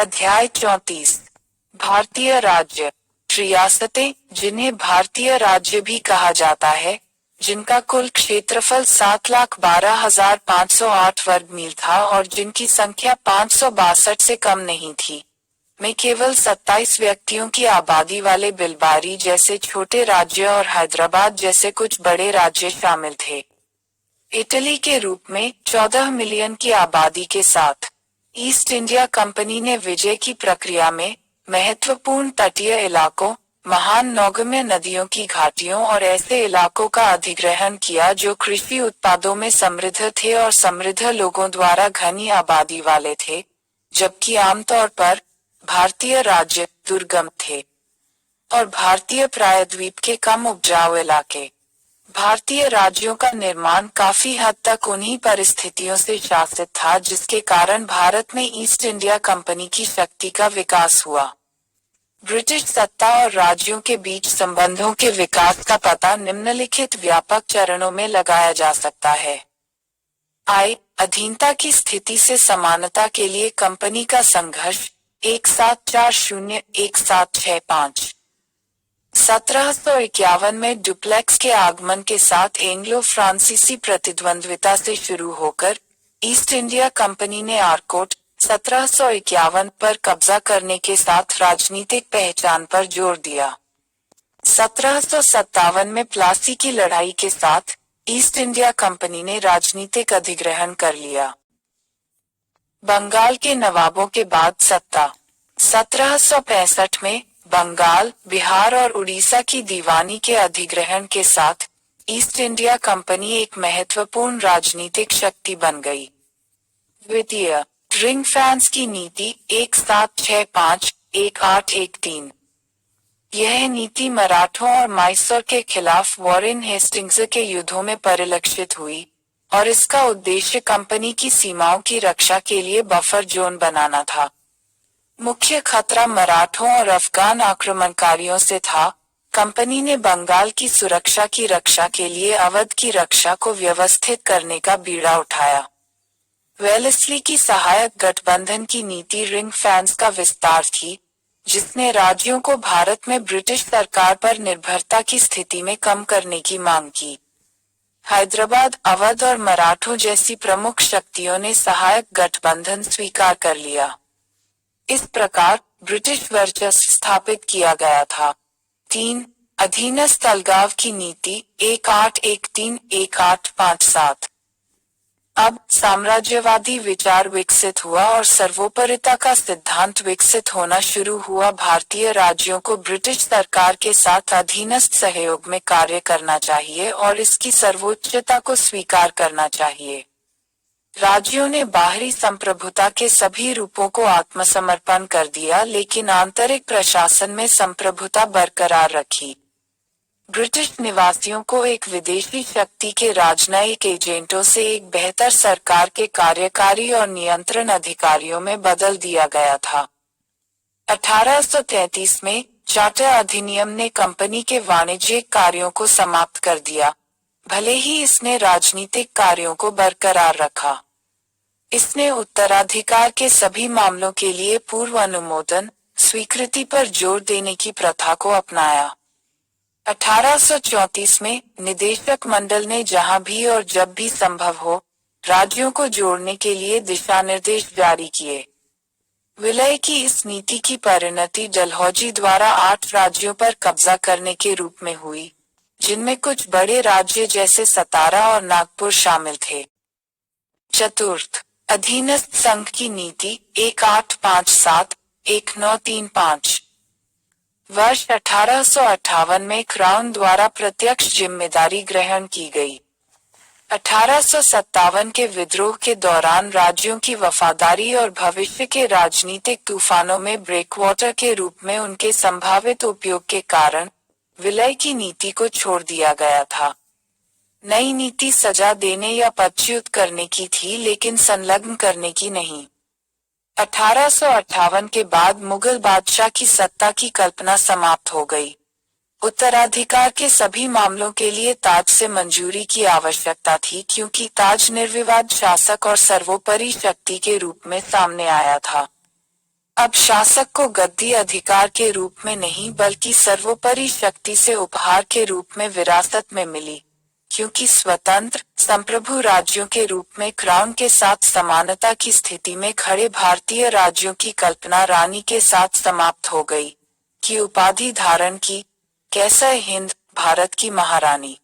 अध्याय 34। भारतीय राज्य। रियासतें, जिन्हें भारतीय राज्य भी कहा जाता है, जिनका कुल क्षेत्रफल 7,12,508 वर्ग मील था और जिनकी संख्या 562 से कम नहीं थी, में केवल 27 व्यक्तियों की आबादी वाले बिलबारी जैसे छोटे राज्य और हैदराबाद जैसे कुछ बड़े राज्य शामिल थे। इटली के रूप में 14 मिलियन की आबादी के साथ ईस्ट इंडिया कंपनी ने विजय की प्रक्रिया में महत्वपूर्ण तटीय इलाकों, महान नौगम्य नदियों की घाटियों और ऐसे इलाकों का अधिग्रहण किया जो कृषि उत्पादों में समृद्ध थे और समृद्ध लोगों द्वारा घनी आबादी वाले थे, जबकि आमतौर पर भारतीय राज्य दुर्गम थे और भारतीय प्रायद्वीप के कम उपजाऊ इलाके। भारतीय राज्यों का निर्माण काफी हद तक उन्हीं परिस्थितियों से शासित था जिसके कारण भारत में ईस्ट इंडिया कंपनी की शक्ति का विकास हुआ। ब्रिटिश सत्ता और राज्यों के बीच संबंधों के विकास का पता निम्नलिखित व्यापक चरणों में लगाया जा सकता है। अधीनता की स्थिति से समानता के लिए कंपनी का संघर्ष 1740-1765। 1751 में डुप्लेक्स के आगमन के साथ एंग्लो फ्रांसीसी प्रतिद्वंद्विता से शुरू होकर ईस्ट इंडिया कंपनी ने आरकोट 1751 पर कब्जा करने के साथ राजनीतिक पहचान पर जोर दिया। 1757 में प्लासी की लड़ाई के साथ ईस्ट इंडिया कंपनी ने राजनीतिक अधिग्रहण कर लिया। बंगाल के नवाबों के बाद सत्ता। 1765 में बंगाल, बिहार और उड़ीसा की दीवानी के अधिग्रहण के साथ ईस्ट इंडिया कंपनी एक महत्वपूर्ण राजनीतिक शक्ति बन गई। द्वितीय, रिंग फेंस की नीति 1765-1813। यह नीति मराठों और मैसूर के खिलाफ वॉरेन हेस्टिंग्स के युद्धों में परिलक्षित हुई और इसका उद्देश्य कंपनी की सीमाओं की रक्षा के लिए बफर जोन बनाना था। मुख्य खतरा मराठों और अफगान आक्रमणकारियों से था। कंपनी ने बंगाल की सुरक्षा की रक्षा के लिए अवध की रक्षा को व्यवस्थित करने का बीड़ा उठाया। वेलेस्ली की सहायक गठबंधन की नीति रिंग फेंस का विस्तार थी, जिसने राज्यों को भारत में ब्रिटिश सरकार पर निर्भरता की स्थिति में कम करने की मांग की। हैदराबाद, अवध और मराठों जैसी प्रमुख शक्तियों ने सहायक गठबंधन स्वीकार कर लिया। इस प्रकार ब्रिटिश वर्चस्व स्थापित किया गया था। 3. अधीनस्थ अलगाव की नीति 1813-1857। अब साम्राज्यवादी विचार विकसित हुआ और सर्वोपरिता का सिद्धांत विकसित होना शुरू हुआ। भारतीय राज्यों को ब्रिटिश सरकार के साथ अधीनस्थ सहयोग में कार्य करना चाहिए और इसकी सर्वोच्चता को स्वीकार करना चाहिए। राज्यों ने बाहरी संप्रभुता के सभी रूपों को आत्मसमर्पण कर दिया, लेकिन आंतरिक प्रशासन में संप्रभुता बरकरार रखी। ब्रिटिश निवासियों को एक विदेशी शक्ति के राजनयिक एजेंटों से एक बेहतर सरकार के कार्यकारी और नियंत्रण अधिकारियों में बदल दिया गया था। 1833 में चार्टर अधिनियम ने कंपनी के वाणिज्यिक कार्यों को समाप्त कर दिया, भले ही इसने राजनीतिक कार्यों को बरकरार रखा। इसने उत्तराधिकार के सभी मामलों के लिए पूर्व अनुमोदन स्वीकृति पर जोर देने की प्रथा को अपनाया। 1834 में निदेशक मंडल ने जहां भी और जब भी संभव हो राज्यों को जोड़ने के लिए दिशा निर्देश जारी किए। विलय की इस नीति की परिणति डलहौजी द्वारा 8 राज्यों पर कब्जा करने के रूप में हुई, जिनमें कुछ बड़े राज्य जैसे सतारा और नागपुर शामिल थे। चतुर्थ, अधीनस्थ संघ की नीति 1857-1935। वर्ष 1858 में क्राउन द्वारा प्रत्यक्ष जिम्मेदारी ग्रहण की गई। 1857 के विद्रोह के दौरान राज्यों की वफादारी और भविष्य के राजनीतिक तूफानों में ब्रेकवाटर के रूप में उनके संभावित उपयोग के कारण विलय की नीति को छोड़ दिया गया था। नई नीति सजा देने या पदच्युत करने की थी, लेकिन संलग्न करने की नहीं। 1858 के बाद मुगल बादशाह की सत्ता की कल्पना समाप्त हो गई। उत्तराधिकार के सभी मामलों के लिए ताज से मंजूरी की आवश्यकता थी, क्योंकि ताज निर्विवाद शासक और सर्वोपरि शक्ति के रूप में सामने आया था। अब शासक को गद्दी अधिकार के रूप में नहीं बल्कि सर्वोपरि शक्ति से उपहार के रूप में विरासत में मिली, क्योंकि स्वतंत्र संप्रभु राज्यों के रूप में क्राउन के साथ समानता की स्थिति में खड़े भारतीय राज्यों की कल्पना रानी के साथ समाप्त हो गई, की उपाधि धारण की, कैसा हिंद भारत की महारानी।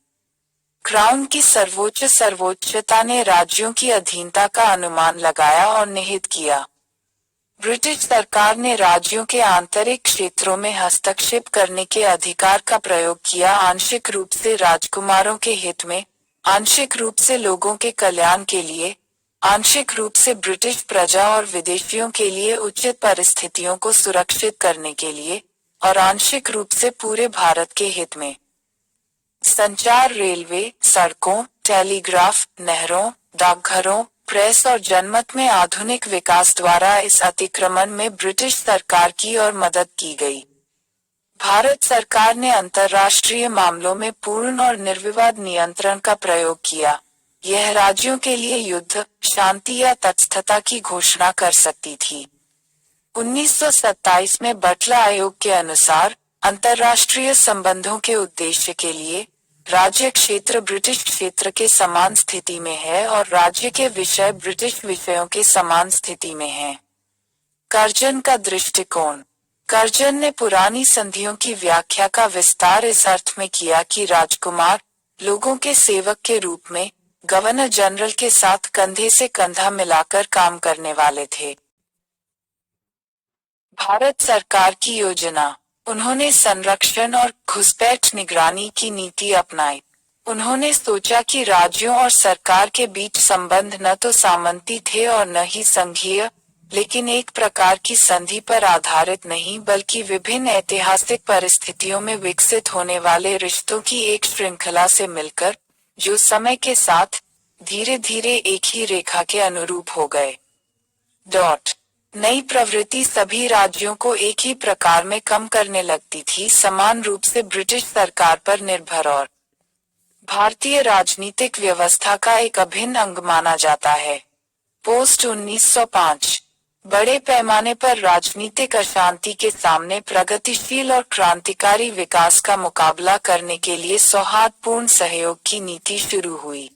क्राउन की सर्वोच्चता ने राज्यों की अधीनता का अनुमान लगाया और निहित किया। ब्रिटिश सरकार ने राज्यों के आंतरिक क्षेत्रों में हस्तक्षेप करने के अधिकार का प्रयोग किया, आंशिक रूप से राजकुमारों के हित में, आंशिक रूप से लोगों के कल्याण के लिए, आंशिक रूप से ब्रिटिश प्रजा और विदेशियों के लिए उचित परिस्थितियों को सुरक्षित करने के लिए, और आंशिक रूप से पूरे भारत के हित में। संचार, रेलवे, सड़कों, टेलीग्राफ, नहरों, डाकघरों, प्रेस और जनमत में आधुनिक विकास द्वारा इस अतिक्रमण में ब्रिटिश सरकार की और मदद की गई। भारत सरकार ने अंतर्राष्ट्रीय मामलों में पूर्ण और निर्विवाद नियंत्रण का प्रयोग किया। यह राज्यों के लिए युद्ध, शांति या तटस्थता की घोषणा कर सकती थी। 1927 में बटला आयोग के अनुसार अंतर्राष्ट्रीय संबंधों के उद्देश्य के लिए राज्य क्षेत्र ब्रिटिश क्षेत्र के समान स्थिति में है और राज्य के विषय ब्रिटिश विषयों के समान स्थिति में हैं। कर्जन का दृष्टिकोण। कर्जन ने पुरानी संधियों की व्याख्या का विस्तार इस अर्थ में किया कि राजकुमार लोगों के सेवक के रूप में गवर्नर जनरल के साथ कंधे से कंधा मिलाकर काम करने वाले थे। भारत सरकार की योजना। उन्होंने संरक्षण और घुसपैठ निगरानी की नीति अपनाई। उन्होंने सोचा कि राज्यों और सरकार के बीच संबंध न तो सामंती थे और न ही संघीय, लेकिन एक प्रकार की संधि पर आधारित नहीं बल्कि विभिन्न ऐतिहासिक परिस्थितियों में विकसित होने वाले रिश्तों की एक श्रृंखला से मिलकर, जो समय के साथ धीरे धीरे एक ही रेखा के अनुरूप हो गए। नई प्रवृत्ति सभी राज्यों को एक ही प्रकार में कम करने लगती थी, समान रूप से ब्रिटिश सरकार पर निर्भर और भारतीय राजनीतिक व्यवस्था का एक अभिन्न अंग माना जाता है। पोस्ट 1905। बड़े पैमाने पर राजनीतिक अशांति के सामने प्रगतिशील और क्रांतिकारी विकास का मुकाबला करने के लिए सौहार्दपूर्ण सहयोग की नीति शुरू हुई।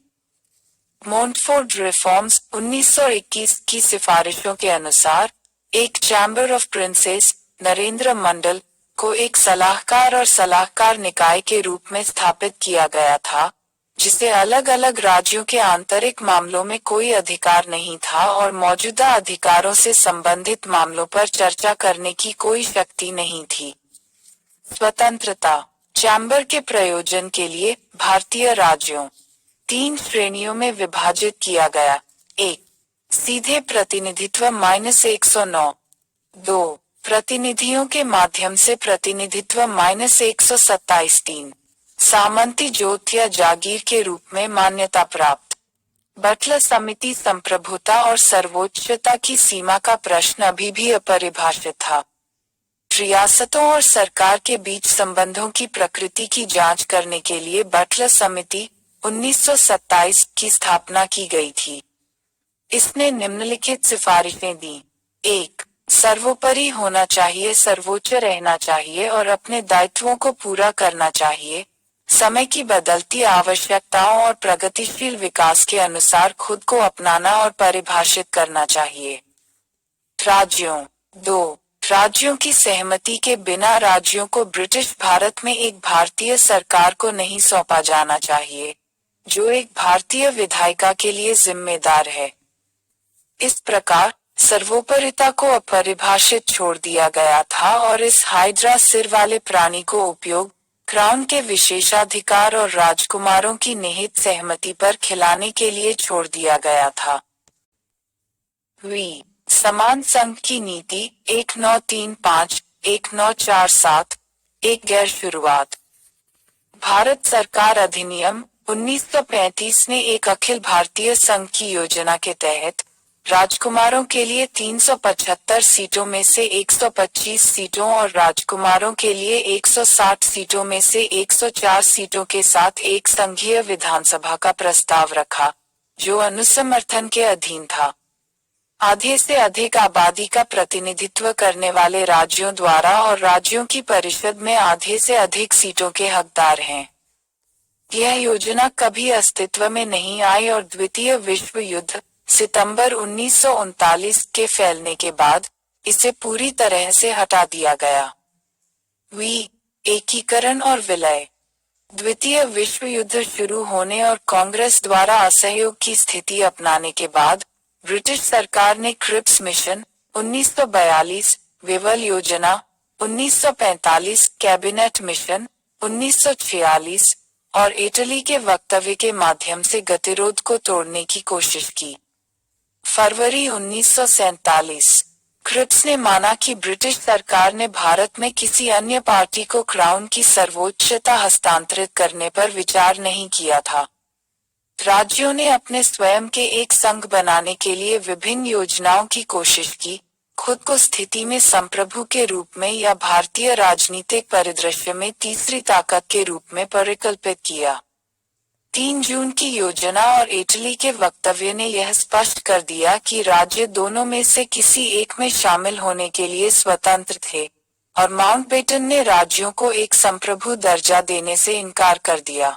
मोंटफोर्ड रिफॉर्म्स 1921 की सिफारिशों के अनुसार एक चैम्बर ऑफ प्रिंसेस नरेंद्र मंडल को एक सलाहकार और सलाहकार निकाय के रूप में स्थापित किया गया था, जिसे अलग अलग राज्यों के आंतरिक मामलों में कोई अधिकार नहीं था और मौजूदा अधिकारों से संबंधित मामलों पर चर्चा करने की कोई शक्ति नहीं थी। स्वतंत्रता। चैम्बर के प्रयोजन के लिए भारतीय राज्यों 3 श्रेणियों में विभाजित किया गया। 1. सीधे प्रतिनिधित्व -109। 2. प्रतिनिधियों के माध्यम से प्रतिनिधित्व -127। 3. सामंती जोत या जागीर के रूप में मान्यता प्राप्त। बटला समिति संप्रभुता और सर्वोच्चता की सीमा का प्रश्न अभी भी अपरिभाषित था। रियासतों और सरकार के बीच संबंधों की प्रकृति की जांच करने के लिए बटला समिति 1927 की स्थापना की गई थी। इसने निम्नलिखित सिफारिशें दी। 1. सर्वोपरि होना चाहिए, सर्वोच्च रहना चाहिए और अपने दायित्वों को पूरा करना चाहिए। समय की बदलती आवश्यकताओं और प्रगतिशील विकास के अनुसार खुद को अपनाना और परिभाषित करना चाहिए। राज्यों। 2. राज्यों की सहमति के बिना राज्यों को ब्रिटिश भारत में एक भारतीय सरकार को नहीं सौंपा जाना चाहिए, जो एक भारतीय विधायिका के लिए जिम्मेदार है। इस प्रकार सर्वोपरिता को अपरिभाषित छोड़ दिया गया था और इस हाइड्रा सिर वाले प्राणी को उपयोग क्राउन के विशेषाधिकार और राजकुमारों की निहित सहमति पर खिलाने के लिए छोड़ दिया गया था। समान संघ की नीति 1935, 1947, एक गैर शुरुआत। भारत सरकार अधिनियम 1935 ने एक अखिल भारतीय संघ की योजना के तहत राजकुमारों के लिए 375 सीटों में से 125 सीटों और राजकुमारों के लिए 160 सीटों में से 104 सीटों के साथ एक संघीय विधानसभा का प्रस्ताव रखा, जो अनुसमर्थन के अधीन था। आधे से अधिक आबादी का प्रतिनिधित्व करने वाले राज्यों द्वारा और राज्यों की परिषद में आधे से अधिक सीटों के हकदार हैं। यह योजना कभी अस्तित्व में नहीं आई और द्वितीय विश्व युद्ध, सितंबर 1939 के फैलने के बाद इसे पूरी तरह से हटा दिया गया। एकीकरण और विलय। द्वितीय विश्व युद्ध शुरू होने और कांग्रेस द्वारा असहयोग की स्थिति अपनाने के बाद ब्रिटिश सरकार ने क्रिप्स मिशन 1942, वेवल योजना 1945, कैबिनेट मिशन 1946 और इटली के वक्तव्य के माध्यम से गतिरोध को तोड़ने की कोशिश की। फरवरी 1947, क्रिप्स ने माना कि ब्रिटिश सरकार ने भारत में किसी अन्य पार्टी को क्राउन की सर्वोच्चता हस्तांतरित करने पर विचार नहीं किया था। राज्यों ने अपने स्वयं के एक संघ बनाने के लिए विभिन्न योजनाओं की कोशिश की, खुद को स्थिति में संप्रभु के रूप में या भारतीय राजनीतिक परिदृश्य में तीसरी ताकत के रूप में परिकल्पित किया। 3 जून की योजना और इटली के वक्तव्य ने यह स्पष्ट कर दिया कि राज्य दोनों में से किसी एक में शामिल होने के लिए स्वतंत्र थे, और माउंटबेटन ने राज्यों को एक संप्रभु दर्जा देने से इनकार कर दिया।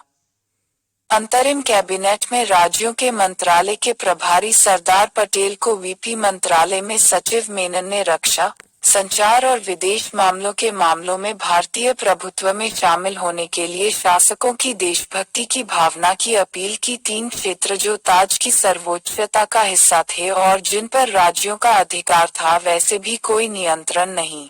अंतरिम कैबिनेट में राज्यों के मंत्रालय के प्रभारी सरदार पटेल को वीपी मंत्रालय में सचिव मेनन ने रक्षा, संचार और विदेश मामलों के मामलों में भारतीय प्रभुत्व में शामिल होने के लिए शासकों की देशभक्ति की भावना की अपील की। 3 क्षेत्र जो ताज की सर्वोच्चता का हिस्सा थे और जिन पर राज्यों का अधिकार था, वैसे भी कोई नियंत्रण नहीं।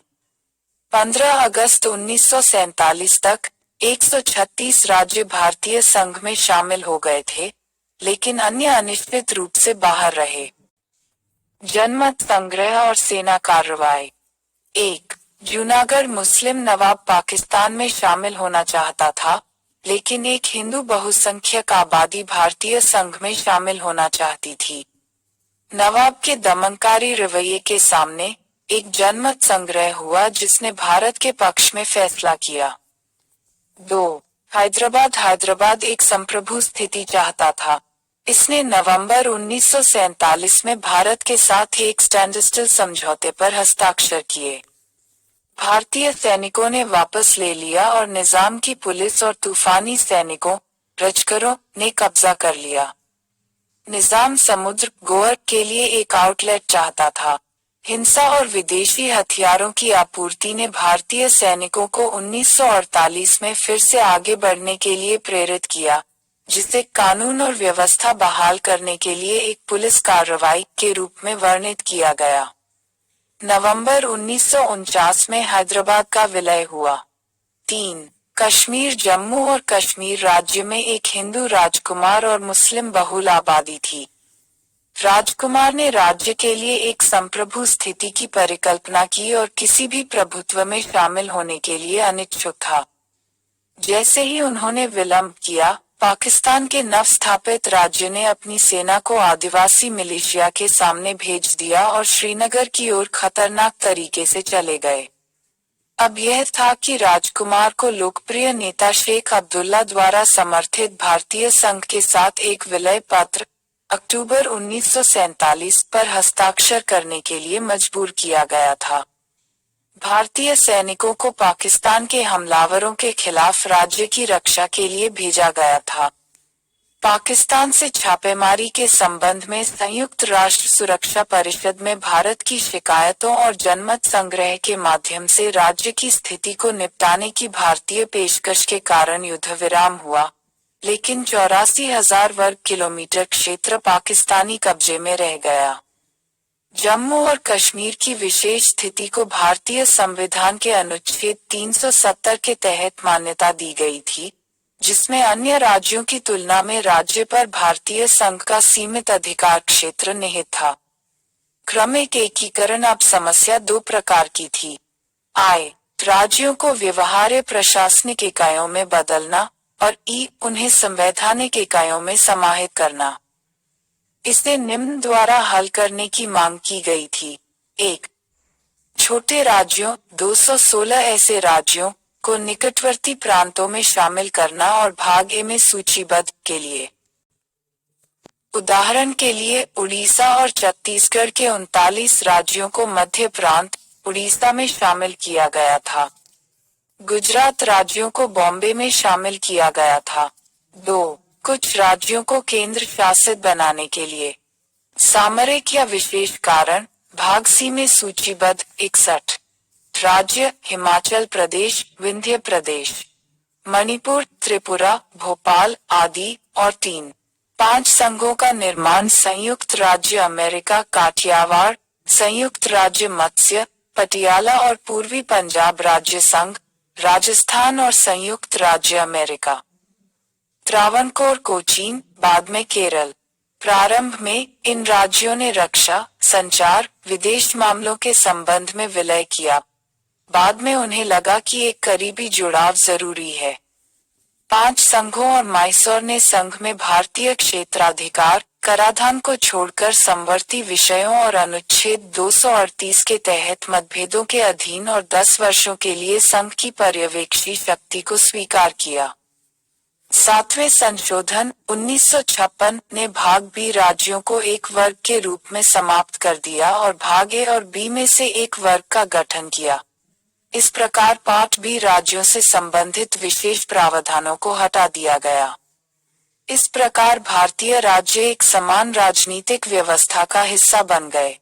15 अगस्त 1947 तक 136 राज्य भारतीय संघ में शामिल हो गए थे, लेकिन अन्य अनिश्चित रूप से बाहर रहे। जनमत संग्रह और सेना कार्रवाई। 1. जूनागढ़ मुस्लिम नवाब पाकिस्तान में शामिल होना चाहता था, लेकिन एक हिंदू बहुसंख्यक आबादी भारतीय संघ में शामिल होना चाहती थी। नवाब के दमनकारी रवैये के सामने एक जनमत संग्रह हुआ जिसने भारत के पक्ष में फैसला किया। 2. हैदराबाद एक संप्रभु स्थिति चाहता था। इसने नवंबर 1947 में भारत के साथ एक स्टैंडस्टिल समझौते पर हस्ताक्षर किए। भारतीय सैनिकों ने वापस ले लिया और निजाम की पुलिस और तूफानी सैनिकों, रजकरों ने कब्जा कर लिया। निजाम समुद्र गोवा के लिए एक आउटलेट चाहता था। हिंसा और विदेशी हथियारों की आपूर्ति ने भारतीय सैनिकों को 1948 में फिर से आगे बढ़ने के लिए प्रेरित किया, जिसे कानून और व्यवस्था बहाल करने के लिए एक पुलिस कार्रवाई के रूप में वर्णित किया गया। नवंबर 1949 में हैदराबाद का विलय हुआ। 3. कश्मीर जम्मू और कश्मीर राज्य में एक हिंदू राजकुमार और मुस्लिम बहुल आबादी थी। राजकुमार ने राज्य के लिए एक संप्रभु स्थिति की परिकल्पना की और किसी भी प्रभुत्व में शामिल होने के लिए अनिच्छुक था। जैसे ही उन्होंने विलंब किया, पाकिस्तान के नवस्थापित राज्य ने अपनी सेना को आदिवासी मिलिशिया के सामने भेज दिया और श्रीनगर की ओर खतरनाक तरीके से चले गए। अब यह था कि राजकुमार को लोकप्रिय नेता शेख अब्दुल्ला द्वारा समर्थित भारतीय संघ के साथ एक विलय पत्र अक्टूबर 1947 पर हस्ताक्षर करने के लिए मजबूर किया गया था। भारतीय सैनिकों को पाकिस्तान के हमलावरों के खिलाफ राज्य की रक्षा के लिए भेजा गया था। पाकिस्तान से छापेमारी के संबंध में संयुक्त राष्ट्र सुरक्षा परिषद में भारत की शिकायतों और जनमत संग्रह के माध्यम से राज्य की स्थिति को निपटाने की भारतीय पेशकश के कारण युद्ध विराम हुआ, लेकिन 84,000 वर्ग किलोमीटर क्षेत्र पाकिस्तानी कब्जे में रह गया। जम्मू और कश्मीर की विशेष स्थिति को भारतीय संविधान के अनुच्छेद 370 के तहत मान्यता दी गई थी, जिसमें अन्य राज्यों की तुलना में राज्य पर भारतीय संघ का सीमित अधिकार क्षेत्र निहित था। क्रमिक एकीकरण। अब समस्या 2 प्रकार की थी। राज्यों को व्यवहार्य प्रशासनिक इकाइयों में बदलना और उन्हें संवैधानिक इकाइयों में समाहित करना। इसे निम्न द्वारा हल करने की मांग की गई थी। 1. छोटे राज्यों 216 ऐसे राज्यों को निकटवर्ती प्रांतों में शामिल करना और भाग ए में सूचीबद्ध के लिए उदाहरण के लिए उड़ीसा और छत्तीसगढ़ के 39 राज्यों को मध्य प्रांत उड़ीसा में शामिल किया गया था। गुजरात राज्यों को बॉम्बे में शामिल किया गया था। 2. कुछ राज्यों को केंद्र शासित बनाने के लिए सामरिक या विशेष कारण भाग सी में सूचीबद्ध 61 राज्य हिमाचल प्रदेश, विंध्य प्रदेश, मणिपुर, त्रिपुरा, भोपाल आदि और 3. 5 संघों का निर्माण संयुक्त राज्य अमेरिका, काठियावाड़, संयुक्त राज्य मत्स्य, पटियाला और पूर्वी पंजाब राज्य संघ, राजस्थान और संयुक्त राज्य अमेरिका, त्रावणकोर, कोचीन, बाद में केरल। प्रारंभ में इन राज्यों ने रक्षा, संचार, विदेश मामलों के संबंध में विलय किया। बाद में उन्हें लगा कि एक करीबी जुड़ाव जरूरी है। 5 संघों और माइसोर ने संघ में भारतीय क्षेत्राधिकार कराधान को छोड़कर समवर्ती विषयों और अनुच्छेद 238 के तहत मतभेदों के अधीन और 10 वर्षों के लिए संघ की पर्यवेक्षी शक्ति को स्वीकार किया। 7वें संशोधन 1956 ने भाग बी राज्यों को एक वर्ग के रूप में समाप्त कर दिया और भाग ए और बी में से एक वर्ग का गठन किया। इस प्रकार पार्ट बी राज्यों से संबंधित विशेष प्रावधानों को हटा दिया गया। इस प्रकार भारतीय राज्य एक समान राजनीतिक व्यवस्था का हिस्सा बन गए।